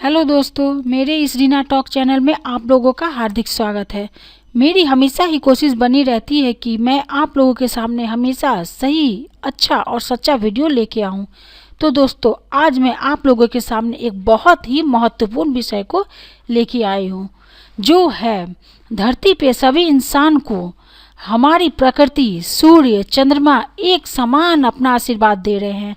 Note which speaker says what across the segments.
Speaker 1: Hello दोस्तों, मेरे इस रीना टॉक चैनल में आप लोगों का हार्दिक स्वागत है। मेरी हमेशा ही कोशिश बनी रहती है कि मैं आप लोगों के सामने हमेशा सही, अच्छा और सच्चा वीडियो लेके आऊं। तो दोस्तों, आज मैं आप लोगों के सामने एक बहुत ही महत्वपूर्ण विषय को लेके आई हूं, जो है धरती पे सभी इंसान को हमारी प्रकृति, सूर्य, चंद्रमा एक समान अपना आशीर्वाद दे रहे हैं।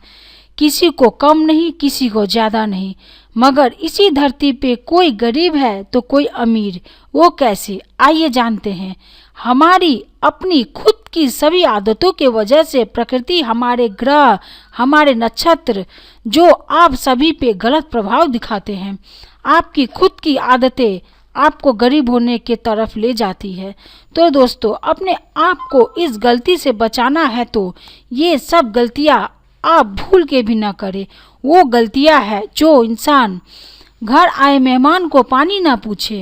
Speaker 1: किसी को कम नहीं, किसी को ज़्यादा नहीं। मगर इसी धरती पे कोई गरीब है तो कोई अमीर। वो कैसे, आइए जानते हैं। हमारी अपनी खुद की सभी आदतों के वजह से प्रकृति, हमारे ग्रह, हमारे नक्षत्र जो आप सभी पे गलत प्रभाव दिखाते हैं। आपकी खुद की आदतें आपको गरीब होने के तरफ ले जाती है। तो दोस्तों, अपने आप को इस गलती से बचाना है तो ये सब गलतियाँ आप भूल के भी ना करें। वो गलतियां हैं जो इंसान घर आए मेहमान को पानी ना पूछे।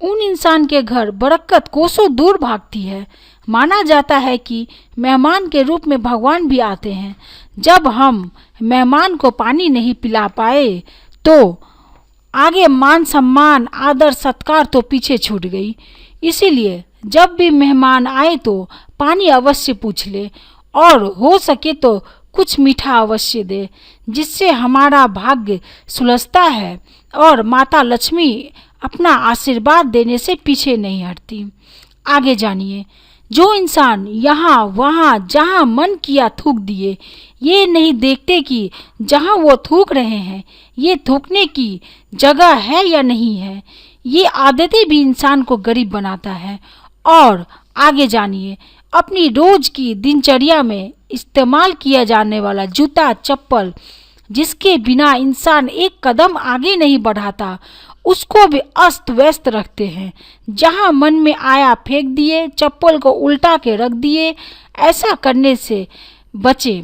Speaker 1: उन इंसान के घर बरकत कोसों दूर भागती है। माना जाता है कि मेहमान के रूप में भगवान भी आते हैं। जब हम मेहमान को पानी नहीं पिला पाए तो आगे मान सम्मान, आदर, सत्कार तो पीछे छूट गई। इसीलिए जब भी मेहमान आए तो पानी अवश्य पूछ ले और हो सके तो कुछ मीठा अवश्य दे, जिससे हमारा भाग्य सुलझता है और माता लक्ष्मी अपना आशीर्वाद देने से पीछे नहीं हटती। आगे जानिए। जो इंसान यहाँ वहाँ जहाँ मन किया थूक दिए, ये नहीं देखते कि जहाँ वो थूक रहे हैं ये थूकने की जगह है या नहीं है। ये आदतें भी इंसान को गरीब बनाता है। और आगे जानिए। अपनी रोज की दिनचर्या में इस्तेमाल किया जाने वाला जूता, चप्पल, जिसके बिना इंसान एक कदम आगे नहीं बढ़ाता, उसको भी अस्त व्यस्त रखते हैं। जहां मन में आया फेंक दिए, चप्पल को उल्टा के रख दिए। ऐसा करने से बचे।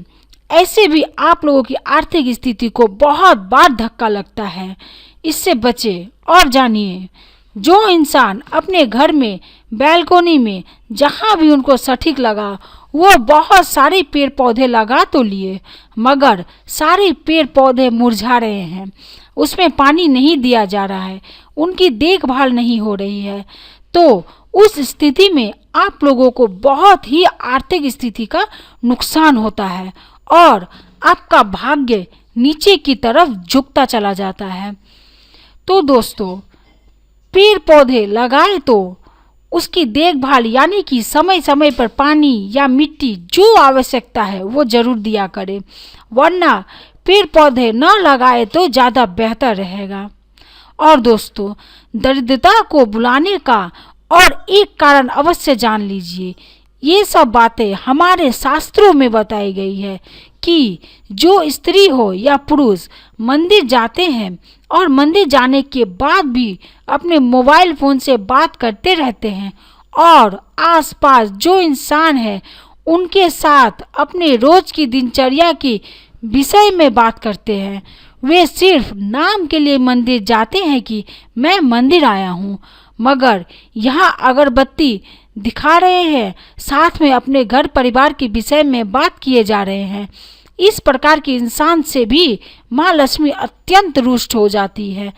Speaker 1: ऐसे भी आप लोगों की आर्थिक स्थिति को बहुत बार धक्का लगता है। इससे बचे। और जानिए, जो इंसान अपने घर में बैल्कोनी में जहाँ भी उनको सटीक लगा वो बहुत सारे पेड़ पौधे लगा तो लिए, मगर सारे पेड़ पौधे मुरझा रहे हैं, उसमें पानी नहीं दिया जा रहा है, उनकी देखभाल नहीं हो रही है, तो उस स्थिति में आप लोगों को बहुत ही आर्थिक स्थिति का नुकसान होता है और आपका भाग्य नीचे की तरफ झुकता चला जाता है। तो दोस्तों, पेड़ पौधे लगाए तो उसकी देखभाल यानी कि समय समय पर पानी या मिट्टी जो आवश्यकता है वो जरूर दिया करें, वरना पेड़ पौधे न लगाए तो ज़्यादा बेहतर रहेगा। और दोस्तों, दरिद्रता को बुलाने का और एक कारण अवश्य जान लीजिए। ये सब बातें हमारे शास्त्रों में बताई गई है कि जो स्त्री हो या पुरुष मंदिर जाते हैं और मंदिर जाने के बाद भी अपने मोबाइल फ़ोन से बात करते रहते हैं और आसपास जो इंसान है उनके साथ अपने रोज की दिनचर्या के विषय में बात करते हैं। वे सिर्फ नाम के लिए मंदिर जाते हैं कि मैं मंदिर आया हूँ, मगर यहाँ अगरबत्ती दिखा रहे हैं, साथ में अपने घर परिवार के विषय में बात किए जा रहे हैं। इस प्रकार के इंसान से भी माँ लक्ष्मी अत्यंत रुष्ट हो जाती है।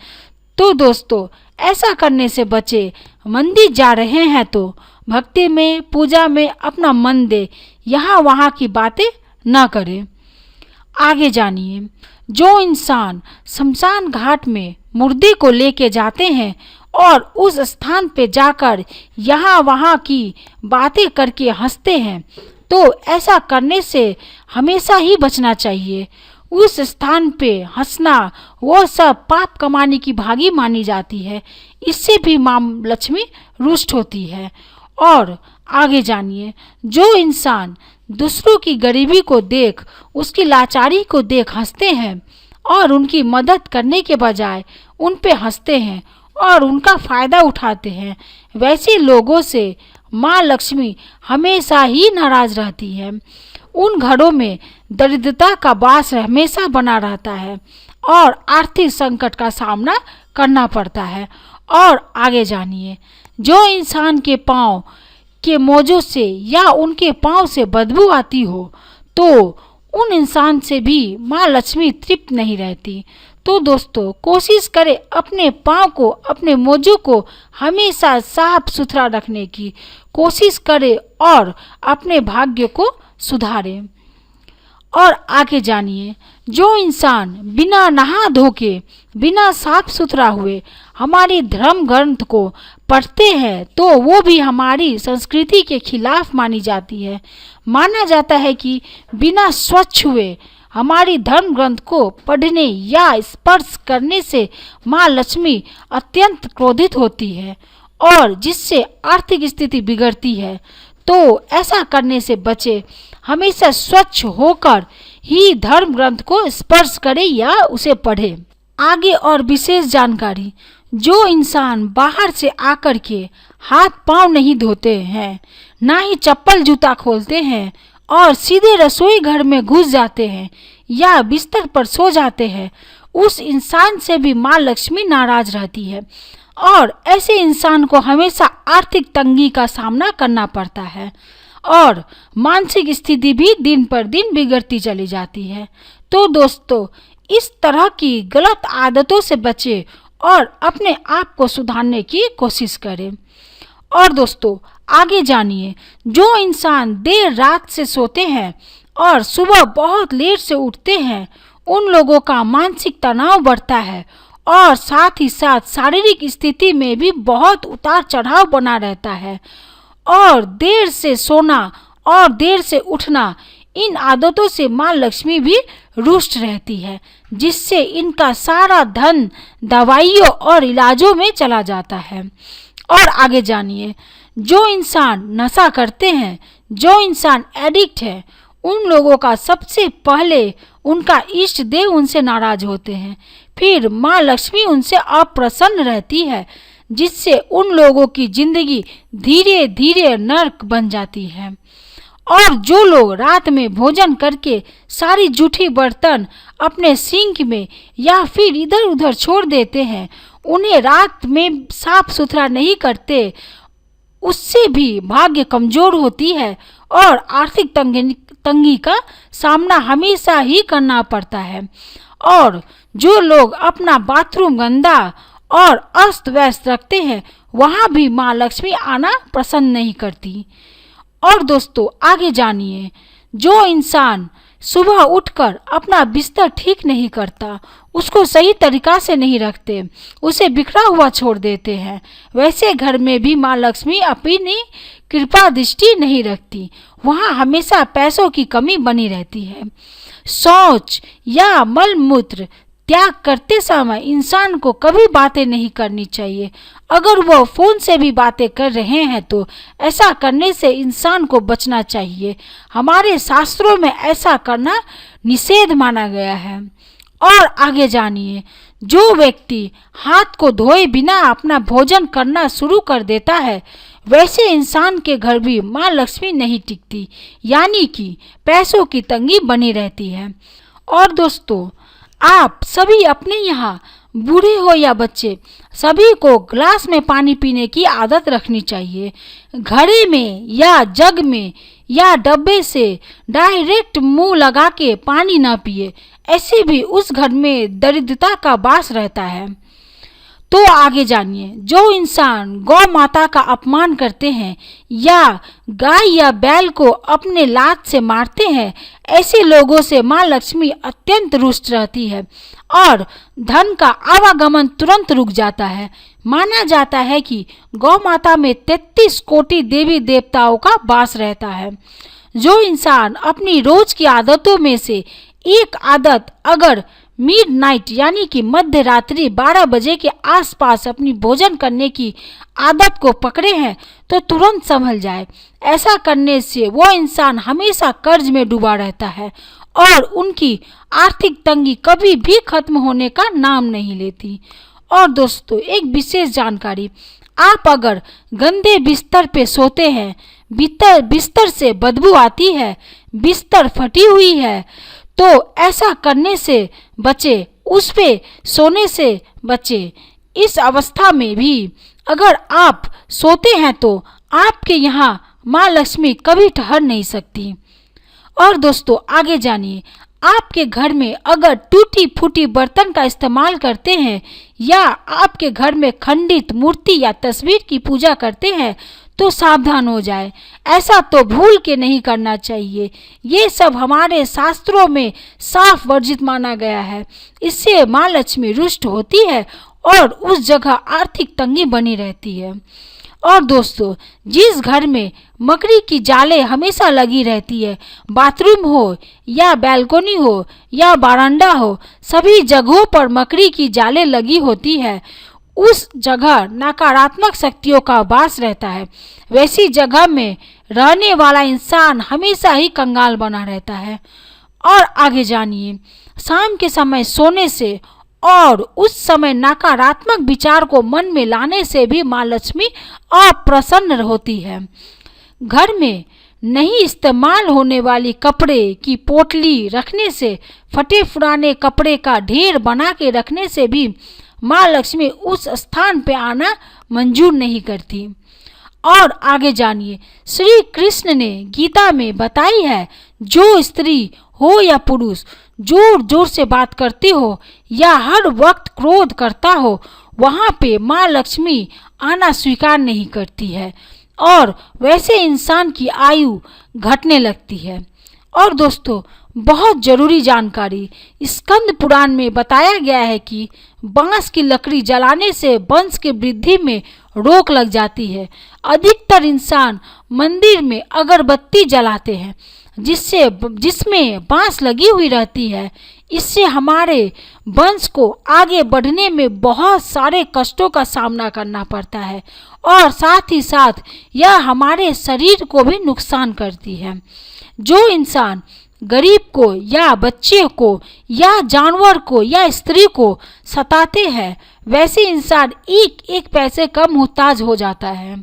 Speaker 1: तो दोस्तों, ऐसा करने से बचे। मंदिर जा रहे हैं तो भक्ति में, पूजा में अपना मन दे, यहाँ वहाँ की बातें न करें। आगे जानिए। जो इंसान शमशान घाट में मुर्दे को लेके जाते हैं और उस स्थान पे जाकर यहाँ वहाँ की बातें करके हंसते हैं, तो ऐसा करने से हमेशा ही बचना चाहिए। उस स्थान पे हंसना वो सब पाप कमाने की भागी मानी जाती है। इससे भी माँ लक्ष्मी रुष्ट होती है। और आगे जानिए। जो इंसान दूसरों की गरीबी को देख, उसकी लाचारी को देख हंसते हैं और उनकी मदद करने के बजाय उन पे हंसते हैं और उनका फ़ायदा उठाते हैं, वैसे लोगों से माँ लक्ष्मी हमेशा ही नाराज रहती है। उन घरों में दरिद्रता का वास हमेशा बना रहता है और आर्थिक संकट का सामना करना पड़ता है। और आगे जानिए। जो इंसान के पाँव के मोजों से या उनके पाँव से बदबू आती हो तो उन इंसान से भी माँ लक्ष्मी तृप्त नहीं रहती। तो दोस्तों कोशिश करें अपने पाँव को, अपने मोजों को हमेशा साफ सुथरा रखने की कोशिश करें और अपने भाग्य को सुधारें। और आगे जानिए, जो इंसान बिना नहा धो के, बिना साफ सुथरा हुए हमारी धर्म ग्रंथ को पढ़ते हैं तो वो भी हमारी संस्कृति के खिलाफ मानी जाती है। माना जाता है कि बिना स्वच्छ हुए हमारी धर्म ग्रंथ को पढ़ने या स्पर्श करने से माँ लक्ष्मी अत्यंत क्रोधित होती है और जिससे आर्थिक स्थिति बिगड़ती है। तो ऐसा करने से बचे, हमेशा स्वच्छ होकर ही धर्म ग्रंथ को स्पर्श करें या उसे पढ़ें। आगे और विशेष जानकारी, जो इंसान बाहर से आकर के हाथ पांव नहीं धोते हैं, ना ही चप्पल जूता खोलते हैं और सीधे रसोई घर में घुस जाते हैं या बिस्तर पर सो जाते हैं, उस इंसान से भी माँ लक्ष्मी नाराज रहती है और ऐसे इंसान को हमेशा आर्थिक तंगी का सामना करना पड़ता है और मानसिक स्थिति भी दिन पर दिन बिगड़ती चली जाती है। तो दोस्तों, इस तरह की गलत आदतों से बचें और अपने आप को सुधारने की कोशिश करें। और दोस्तों आगे जानिए, जो इंसान देर रात से सोते हैं और सुबह बहुत लेट से उठते हैं, उन लोगों का मानसिक तनाव बढ़ता है और साथ ही साथ शारीरिक स्थिति में भी बहुत उतार चढ़ाव बना रहता है। और देर से सोना और देर से उठना, इन आदतों से माँ लक्ष्मी भी रुष्ट रहती है, जिससे इनका सारा धन दवाइयों और इलाजों में चला जाता है। और आगे जानिए, जो इंसान नशा करते हैं, जो इंसान एडिक्ट है, उन लोगों का सबसे पहले उनका इष्ट देव उनसे नाराज होते हैं, फिर माँ लक्ष्मी उनसे अप्रसन्न रहती है, जिससे उन लोगों की जिंदगी धीरे धीरे नर्क बन जाती है। और जो लोग रात में भोजन करके सारी जूठी बर्तन अपने सिंक में या फिर इधर उधर छोड़ देते हैं, उन्हें रात में साफ सुथरा नहीं करते, उससे भी भाग्य कमजोर होती है और आर्थिक तंगी का सामना हमेशा ही करना पड़ता है। और जो लोग अपना बाथरूम गंदा और अस्त व्यस्त रखते हैं, वहाँ भी माँ लक्ष्मी आना पसंद नहीं करती। और दोस्तों आगे जानिए, जो इंसान सुबह उठकर अपना बिस्तर ठीक नहीं करता, उसको सही तरीका से नहीं रखते, उसे बिखरा हुआ छोड़ देते हैं, वैसे घर में भी माँ लक्ष्मी अपनी कृपा दृष्टि नहीं रखती, वहाँ हमेशा पैसों की कमी बनी रहती है। शौच या मल मूत्र त्याग करते समय इंसान को कभी बातें नहीं करनी चाहिए। अगर वह फोन से भी बातें कर रहे हैं तो ऐसा करने से इंसान को बचना चाहिए। हमारे शास्त्रों में ऐसा करना निषेध माना गया है। और आगे जानिए, जो व्यक्ति हाथ को धोए बिना अपना भोजन करना शुरू कर देता है, वैसे इंसान के घर भी माँ लक्ष्मी नहीं टिकती, यानी कि पैसों की तंगी बनी रहती है। और दोस्तों, आप सभी अपने यहाँ बूढ़े हो या बच्चे, सभी को ग्लास में पानी पीने की आदत रखनी चाहिए। घड़े में या जग में या डब्बे से डायरेक्ट मुंह लगा के पानी ना पिए, ऐसे भी उस घर में दरिद्रता का वास रहता है। तो आगे जानिए, जो इंसान गौ माता का अपमान करते हैं या गाय या बैल को अपने लात से मारते हैं, ऐसे लोगों से माँ लक्ष्मी अत्यंत रुष्ट रहती है और धन का आवागमन तुरंत रुक जाता है। माना जाता है कि गौ माता में 33 कोटि देवी देवताओं का वास रहता है। जो इंसान अपनी रोज की आदतों में से एक आदत अगर मिडनाइट यानी कि मध्य रात्रि 12 बजे के आसपास अपनी भोजन करने की आदत को पकड़े हैं, तो तुरंत संभल जाए। ऐसा करने से वो इंसान हमेशा कर्ज में डूबा रहता है और उनकी आर्थिक तंगी कभी भी खत्म होने का नाम नहीं लेती। और दोस्तों, एक विशेष जानकारी, आप अगर गंदे बिस्तर पे सोते हैं, बिस्तर से बदबू आती है, बिस्तर फटी हुई है, तो ऐसा करने से बचे, उस पे सोने से बचे। इस अवस्था में भी अगर आप सोते हैं तो आपके यहाँ माँ लक्ष्मी कभी ठहर नहीं सकती। और दोस्तों आगे जानिए, आपके घर में अगर टूटी फूटी बर्तन का इस्तेमाल करते हैं या आपके घर में खंडित मूर्ति या तस्वीर की पूजा करते हैं तो सावधान हो जाए। ऐसा तो भूल के नहीं करना चाहिए। ये सब हमारे शास्त्रों में साफ वर्जित माना गया है। इससे माँ लक्ष्मी रुष्ट होती है और उस जगह आर्थिक तंगी बनी रहती है। और दोस्तों, जिस घर में मकड़ी की जाले हमेशा लगी रहती है, बाथरूम हो या बैल्कनी हो या बरामदा हो, सभी जगहों पर मकड़ी की जाले लगी होती है, उस जगह नकारात्मक शक्तियों का वास रहता है। वैसी जगह में रहने वाला इंसान हमेशा ही कंगाल बना रहता है। और आगे जानिए, शाम के समय सोने से और उस समय नकारात्मक विचार को मन में लाने से भी माँ लक्ष्मी अप्रसन्न होती है। घर में नहीं इस्तेमाल होने वाली कपड़े की पोटली रखने से, फटे पुराने कपड़े का ढेर बना के रखने से भी माँ लक्ष्मी उस स्थान पे आना मंजूर नहीं करती। और आगे जानिए, श्री कृष्ण ने गीता में बताई है, जो स्त्री हो या पुरुष जोर जोर से बात करती हो या हर वक्त क्रोध करता हो, वहाँ पे माँ लक्ष्मी आना स्वीकार नहीं करती है और वैसे इंसान की आयु घटने लगती है। और दोस्तों, बहुत जरूरी जानकारी, स्कंद पुराण में बताया गया है कि बांस की लकड़ी जलाने से वंश की वृद्धि में रोक लग जाती है। अधिकतर इंसान मंदिर में अगरबत्ती जलाते हैं जिसमें बांस लगी हुई रहती है। इससे हमारे वंश को आगे बढ़ने में बहुत सारे कष्टों का सामना करना पड़ता है और साथ ही साथ यह हमारे शरीर को भी नुकसान करती है। जो इंसान गरीब को या बच्चे को या जानवर को या स्त्री को सताते हैं, वैसे इंसान एक एक पैसे का मोहताज हो जाता है।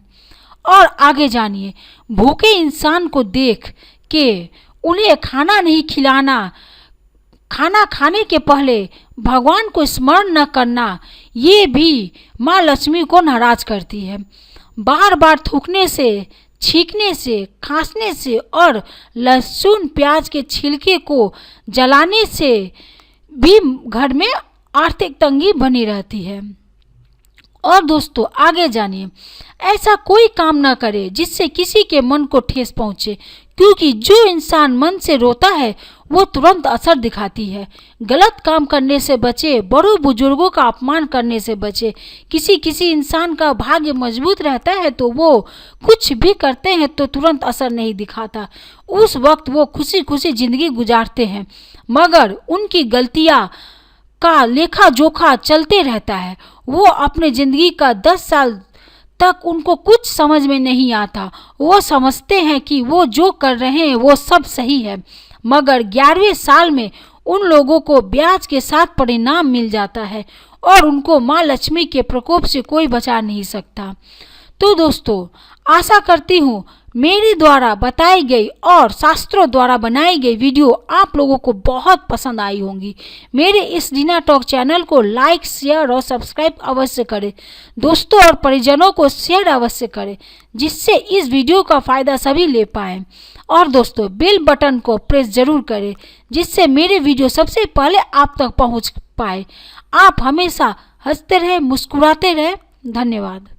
Speaker 1: और आगे जानिए, भूखे इंसान को देख के उन्हें खाना नहीं खिलाना, खाना खाने के पहले भगवान को स्मरण न करना, ये भी माँ लक्ष्मी को नाराज करती है। बार बार थूकने से, छींकने से, खांसने से और लहसुन प्याज के छिलके को जलाने से भी घर में आर्थिक तंगी बनी रहती है। और दोस्तों, आगे जानिए, ऐसा कोई काम ना करे जिससे किसी के मन को ठेस पहुंचे, क्योंकि जो इंसान मन से रोता है वो तुरंत असर दिखाती है। गलत काम करने से बचे, बड़ों बुजुर्गों का अपमान करने से बचे। किसी इंसान का भाग्य मजबूत रहता है तो वो कुछ भी करते हैं तो तुरंत असर नहीं दिखाता। उस वक्त वो खुशी खुशी जिंदगी गुजारते हैं, मगर उनकी गलतियाँ का लेखा जोखा चलते रहता है। वो अपने जिंदगी का 10 साल तक उनको कुछ समझ में नहीं आता। वो समझते हैं कि वो जो कर रहे हैं वो सब सही है, मगर 11वें साल में उन लोगों को ब्याज के साथ परिणाम मिल जाता है और उनको माँ लक्ष्मी के प्रकोप से कोई बचा नहीं सकता। तो दोस्तों, आशा करती हूँ मेरे द्वारा बताई गई और शास्त्रों द्वारा बनाई गई वीडियो आप लोगों को बहुत पसंद आई होंगी। मेरे इस रीना टॉक चैनल को लाइक, शेयर और सब्सक्राइब अवश्य करें। दोस्तों और परिजनों को शेयर अवश्य करें, जिससे इस वीडियो का फ़ायदा सभी ले पाएँ। और दोस्तों, बेल बटन को प्रेस जरूर करें, जिससे मेरे वीडियो सबसे पहले आप तक पहुंच पाए। आप हमेशा हंसते रहें, मुस्कुराते रहें। धन्यवाद।